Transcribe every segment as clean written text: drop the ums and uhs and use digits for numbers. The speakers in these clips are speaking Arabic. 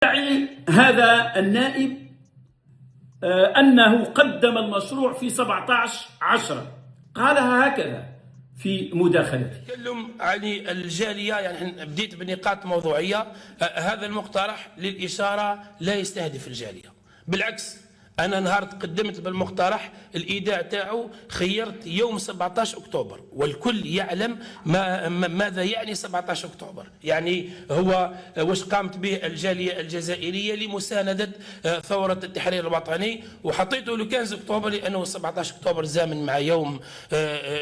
يدعي هذا النائب أنه قدم المشروع في 17/10، قالها هكذا في مداخلته. نتكلم عن الجالية، يعني بديت بنقاط موضوعية. هذا المقترح للإشارة لا يستهدف الجالية، بالعكس أنا نهار تقدمت بالمقترح الإيداع تاعو خيرت يوم 17 أكتوبر، والكل يعلم ماذا يعني 17 أكتوبر. يعني هو واش قامت به الجالية الجزائرية لمساندة ثورة التحرير الوطني، وحطيته ل 15 أكتوبر لأنه 17 أكتوبر زامن مع يوم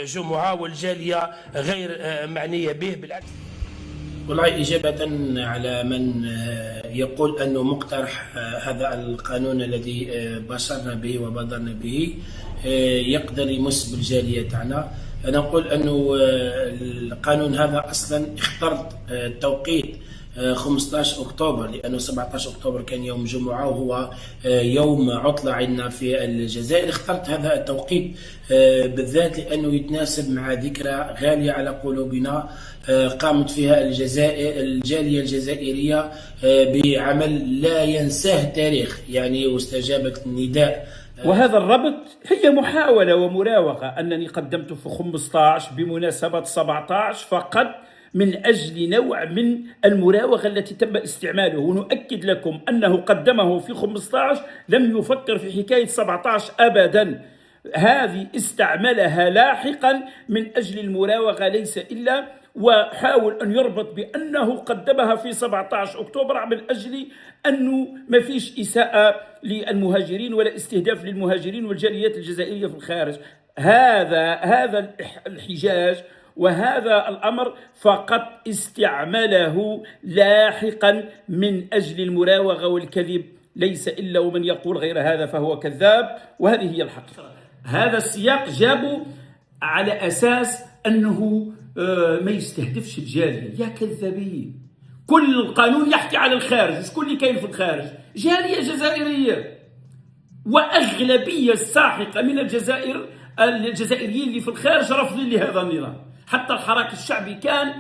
جمعة والجالية غير معنية به، بالعكس. والله إجابة على من يقول أنه مقترح هذا القانون الذي بشرنا به وبادرنا به يقدر يمس بالجالية تاعنا، أنا أقول أنه القانون هذا أصلا اخترت توقيت 15 أكتوبر لأنه 17 أكتوبر كان يوم جمعة وهو يوم عطلة عندنا في الجزائر. اخترت هذا التوقيت بالذات لأنه يتناسب مع ذكرى غالية على قلوبنا قامت فيها الجالية الجزائرية بعمل لا ينساه التاريخ، يعني واستجابت النداء. وهذا الربط هي محاولة ومراوغة أنني قدمت في 15 بمناسبة 17 فقط من أجل نوع من المراوغة التي تم استعماله، ونؤكد لكم أنه قدمه في 15 لم يفكر في حكاية 17 أبدا، هذه استعملها لاحقا من أجل المراوغة ليس إلا، وحاول أن يربط بأنه قدمها في 17 أكتوبر من أجل أنه ما فيش إساءة للمهاجرين ولا استهداف للمهاجرين والجاليات الجزائرية في الخارج. هذا الحجاج وهذا الأمر فقط استعمله لاحقا من أجل المراوغة والكذب، ليس إلا ومن يقول غير هذا فهو كذاب، وهذه هي الحقيقة. هذا السياق جابوا على أساس أنه ما يستهدفش الجالية. يا كذابين، كل القانون يحكي على الخارج، شكون اللي كاين في الخارج؟ جالية جزائرية، وأغلبية الساحقة من الجزائريين اللي في الخارج رافضين لهذا النظام. حتى الحراك الشعبي كان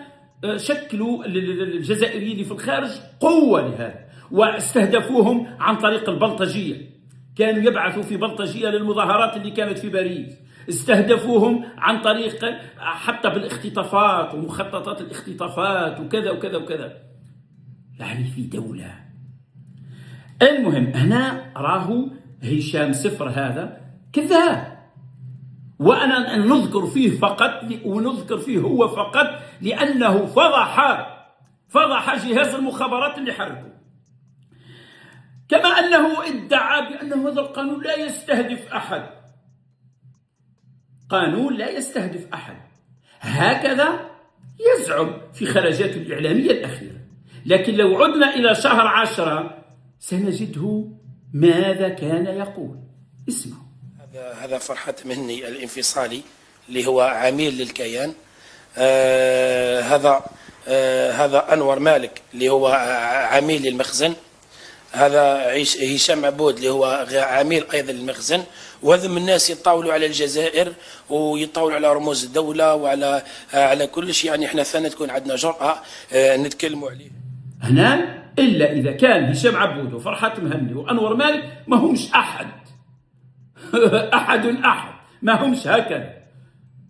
شكلوا الجزائريين اللي في الخارج قوة لهذا، واستهدفوهم عن طريق البلطجية، كانوا يبعثوا في بلطجية للمظاهرات اللي كانت في باريس، استهدفوهم عن طريق حتى بالاختطافات ومخططات الاختطافات وكذا وكذا وكذا، يعني في دولة. المهم هنا راهو هشام صفر هذا كذاب، وأنا نذكر فيه فقط ونذكر فيه هو فقط لأنه فضح جهاز المخابرات اللي حركه، كما أنه ادعى بأن هذا القانون لا يستهدف أحد. قانون لا يستهدف أحد هكذا يزعم في خرجاته الإعلامية الأخيرة، لكن لو عدنا إلى شهر 10 سنجده ماذا كان يقول. اسمعوا. هذا فرحات مهني الانفصالي اللي هو عميل للكيان. هذا أنور مالك اللي هو عميل للمخزن. هذا هشام عبود اللي هو عميل أيضا للمخزن. وهذا من الناس يطاولوا على الجزائر ويطاولوا على رموز الدولة على كل شيء، يعني احنا ثاني تكون عندنا جرأة نتكلموا عليه هنا، إلا إذا كان هشام عبود وفرحات مهني وأنور مالك ما همش أحد أحد ما همش هكذا.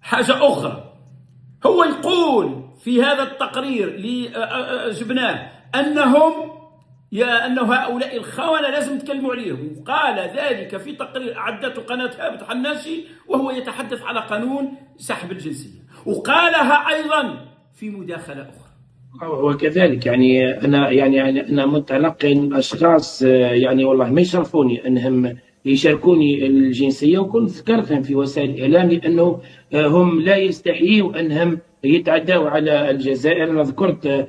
حاجة أخرى، هو يقول في هذا التقرير اللي جبناه أنه هؤلاء الخونة لازم نتكلموا عليهم، وقال ذلك في تقرير أعدته قناة هابط حناشي وهو يتحدث على قانون سحب الجنسية، وقالها أيضا في مداخلة أخرى. وكذلك يعني أنا متلقي أشخاص يعني والله ما يشرفوني أنهم يشاركوني الجنسية، وكنت ذكرتهم في وسائل الإعلام لأنه هم لا يستحيوا أنهم يتعدوا على الجزائر. أنا ذكرت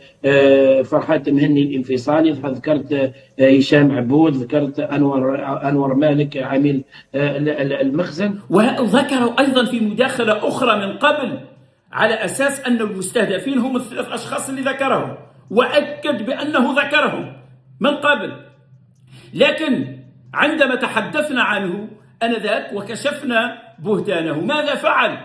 فرحات مهني الانفصالي، ذكرت هشام عبود، ذكرت أنور مالك عميل المخزن، وذكروا أيضا في مداخلة أخرى من قبل على أساس أن المستهدفين هم الثلاث أشخاص اللي ذكرهم، وأكد بأنه ذكرهم من قبل. لكن عندما تحدثنا عنه آنذاك وكشفنا بهتانه ماذا فعل؟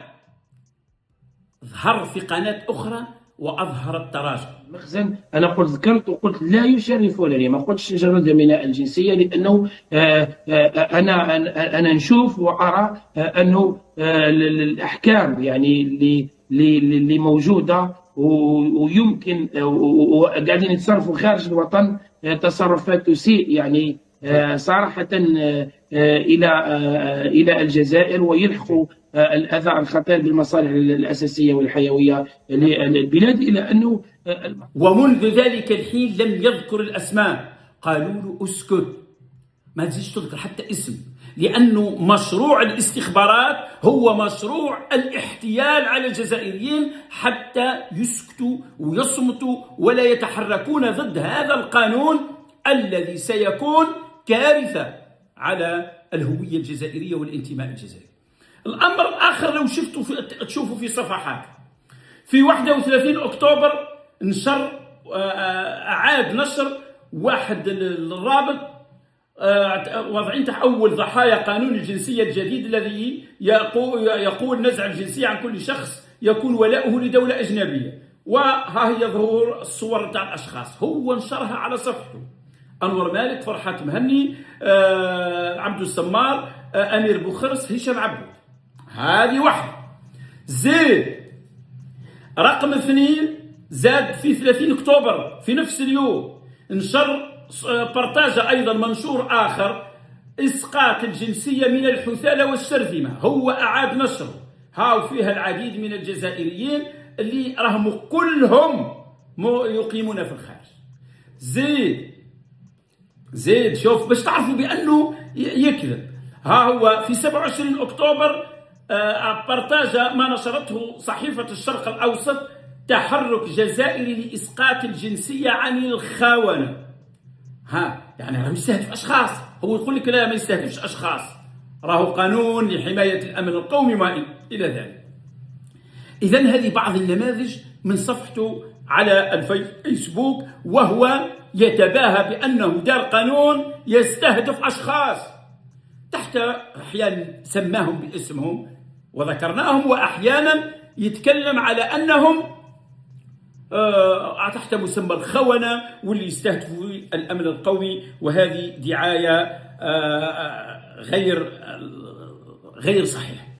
ظهر في قناة أخرى وأظهر التراجع. مخزن أنا قلت ذكرت وقلت لا يشرفونني، ما قلتش مجرد الميناء الجنسية، لأنه أنا نشوف وأرى أنه الأحكام يعني اللي موجودة ويمكن وقاعدين يتصرفوا خارج الوطن تصرفات تسيء يعني صراحة إلى الجزائر، ويلحقوا الأذى الخطير بالمصالح الأساسية والحيوية للبلاد، إلى أنه ومنذ ذلك الحين لم يذكر الأسماء، قالوا له اسكت ما تزيدش تذكر حتى اسم، لأنه مشروع الاستخبارات هو مشروع الاحتيال على الجزائريين حتى يسكتوا ويصمتوا ولا يتحركون ضد هذا القانون الذي سيكون كارثة على الهوية الجزائرية والانتماء الجزائري. الأمر الآخر لو تشوفوا في صفحات، في 31 أكتوبر أعاد نشر واحد الرابط وضعين تحت أول ضحايا قانون الجنسية الجديد الذي يقول نزع الجنسية عن كل شخص يكون ولاؤه لدولة أجنبية، وها هي ظهور الصور تاع الأشخاص. هو نشرها على صفحته، أنور مالك، فرحات مهني، عبد السمار، أمير بوخرس، هشام عبود. هذه واحدة. زيد رقم 2 زاد في 30 أكتوبر في نفس اليوم نشر بارتاج أيضا منشور آخر، إسقاط الجنسية من الحثالة والشرذمة. هو أعاد نشره، هاو فيها العديد من الجزائريين اللي راهم كلهم يقيمون في الخارج. زيد شوف باش تعرفوا بأنه يكذب. ها هو في 27 أكتوبر بارتاج ما نشرته صحيفة الشرق الأوسط، تحرك جزائري لإسقاط الجنسية عن الخونة. يعني راهو يستهدف أشخاص، هو يقول لك لا ما يستهدفش أشخاص، راهو قانون لحماية الأمن القومي ما إلى ذلك. إذن هذه بعض النماذج من صفحته على الفيسبوك، وهو يتباهى بأنه دار قانون يستهدف أشخاص، تحت أحيانا سماهم باسمهم وذكرناهم، وأحيانا يتكلم على أنهم تحت مسمى الخونة واللي يستهدفوا الأمن القومي، وهذه دعاية غير صحيحة.